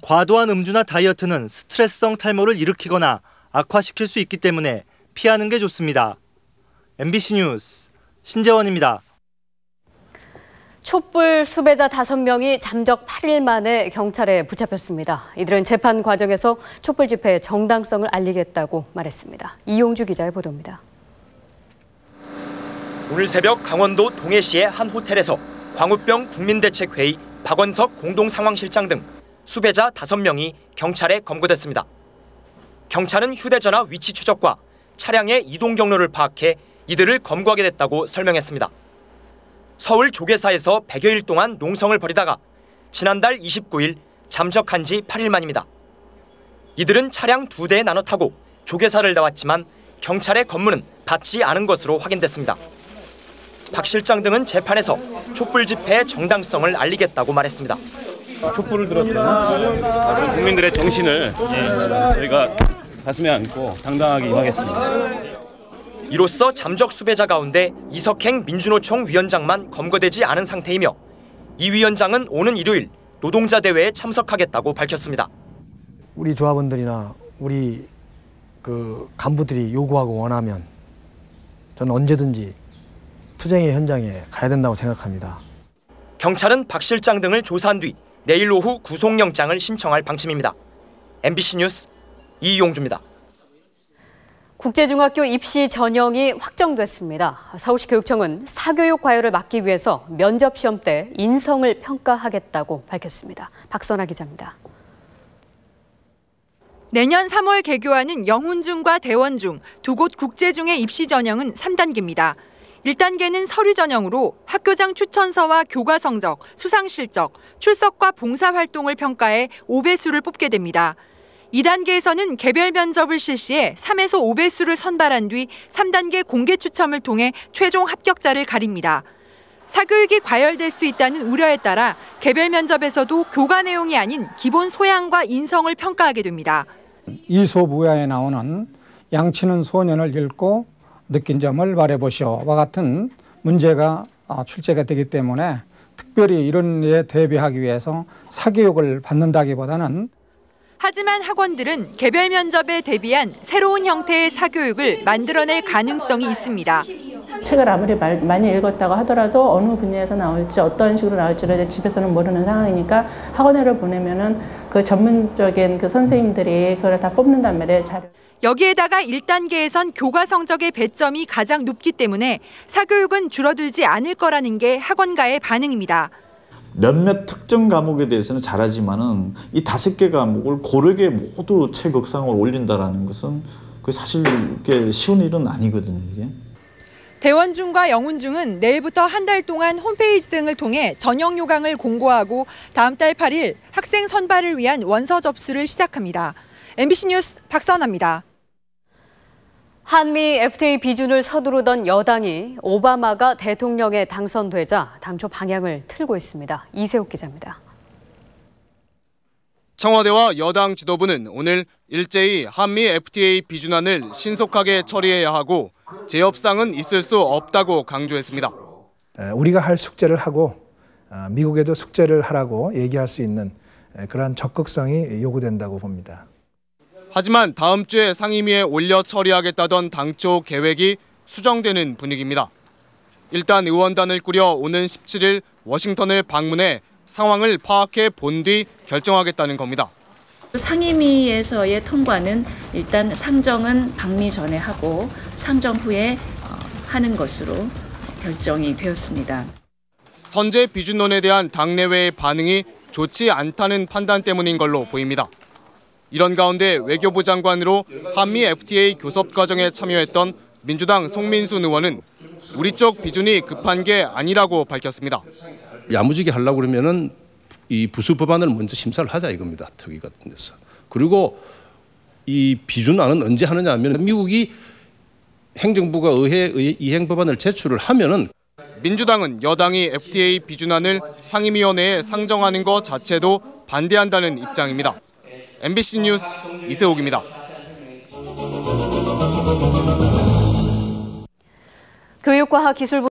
과도한 음주나 다이어트는 스트레스성 탈모를 일으키거나 악화시킬 수 있기 때문에 피하는 게 좋습니다. MBC 뉴스 신재원입니다. 촛불 수배자 5명이 잠적 8일 만에 경찰에 붙잡혔습니다. 이들은 재판 과정에서 촛불 집회의 정당성을 알리겠다고 말했습니다. 이용주 기자의 보도입니다. 오늘 새벽 강원도 동해시의 한 호텔에서 광우병 국민대책회의 박원석 공동상황실장 등 수배자 5명이 경찰에 검거됐습니다. 경찰은 휴대전화 위치 추적과 차량의 이동 경로를 파악해 이들을 검거하게 됐다고 설명했습니다. 서울 조계사에서 100여일 동안 농성을 벌이다가 지난달 29일 잠적한 지 8일 만입니다. 이들은 차량 2대에 나눠 타고 조계사를 나왔지만 경찰의 검문은 받지 않은 것으로 확인됐습니다. 박 실장 등은 재판에서 촛불 집회의 정당성을 알리겠다고 말했습니다. 촛불을 들었던 국민들의 정신을 저희가 가슴에 안고 당당하게 임하겠습니다. 이로써 잠적 수배자 가운데 이석행 민주노총 위원장만 검거되지 않은 상태이며 이 위원장은 오는 일요일 노동자 대회에 참석하겠다고 밝혔습니다. 우리 조합원들이나 우리 간부들이 요구하고 원하면 저는 언제든지 투쟁의 현장에 가야 된다고 생각합니다. 경찰은 박 실장 등을 조사한 뒤 내일 오후 구속영장을 신청할 방침입니다. MBC 뉴스 이용주입니다. 국제중학교 입시 전형이 확정됐습니다. 서울시 교육청은 사교육 과열을 막기 위해서 면접 시험 때 인성을 평가하겠다고 밝혔습니다. 박선아 기자입니다. 내년 3월 개교하는 영훈중과 대원중 두 곳 국제중의 입시 전형은 3단계입니다. 1단계는 서류 전형으로 학교장 추천서와 교과 성적, 수상 실적, 출석과 봉사활동을 평가해 5배수를 뽑게 됩니다. 2단계에서는 개별 면접을 실시해 3에서 5배수를 선발한 뒤 3단계 공개 추첨을 통해 최종 합격자를 가립니다. 사교육이 과열될 수 있다는 우려에 따라 개별 면접에서도 교과 내용이 아닌 기본 소양과 인성을 평가하게 됩니다. 이솝우야에 나오는 양치는 소년을 읽고 느낀 점을 말해보시오와 같은 문제가 출제가 되기 때문에 특별히 이런 일에 대비하기 위해서 사교육을 받는다기보다는 하지만 학원들은 개별 면접에 대비한 새로운 형태의 사교육을 만들어낼 가능성이 있습니다. 책을 아무리 많이 읽었다고 하더라도 어느 분야에서 나올지 어떤 식으로 나올지를 집에서는 모르는 상황이니까 학원을 보내면은 그 전문적인 그 선생님들이 그걸 다 뽑는단 말이에요. 여기에다가 1단계에선 교과 성적의 배점이 가장 높기 때문에 사교육은 줄어들지 않을 거라는 게 학원가의 반응입니다. 몇몇 특정 과목에 대해서는 잘하지만은 이 5개 과목을 고르게 모두 최극상을 올린다라는 것은 사실 쉬운 일은 아니거든요, 이게. 대원중과 영훈중은 내일부터 한 달 동안 홈페이지 등을 통해 전형 요강을 공고하고 다음 달 8일 학생 선발을 위한 원서 접수를 시작합니다. MBC 뉴스 박선아입니다. 한미 FTA 비준을 서두르던 여당이 오바마가 대통령에 당선되자 당초 방향을 틀고 있습니다. 이세욱 기자입니다. 청와대와 여당 지도부는 오늘 일제히 한미 FTA 비준안을 신속하게 처리해야 하고 재협상은 있을 수 없다고 강조했습니다. 우리가 할 숙제를 하고 미국에도 숙제를 하라고 얘기할 수 있는 그러한 적극성이 요구된다고 봅니다. 하지만 다음 주에 상임위에 올려 처리하겠다던 당초 계획이 수정되는 분위기입니다. 일단 의원단을 꾸려 오는 17일 워싱턴을 방문해 상황을 파악해 본 뒤 결정하겠다는 겁니다. 상임위에서의 통과는 일단 상정은 방미 전에 하고 상정 후에 하는 것으로 결정이 되었습니다. 선제 비준론에 대한 당내외의 반응이 좋지 않다는 판단 때문인 걸로 보입니다. 이런 가운데 외교부 장관으로 한미 FTA 교섭 과정에 참여했던 민주당 송민순 의원은 우리 쪽 비준이 급한 게 아니라고 밝혔습니다. 야무지게 하려고 그러면은 이 부수 법안을 먼저 심사를 하자 이겁니다. 특위 같은 데서. 그리고 이 비준안은 언제 하느냐 하면 미국이 행정부가 의회 이행 법안을 제출을 하면은 민주당은 여당이 FTA 비준안을 상임위원회에 상정하는 것 자체도 반대한다는 입장입니다. MBC 뉴스 이세욱입니다. 교육과학기술부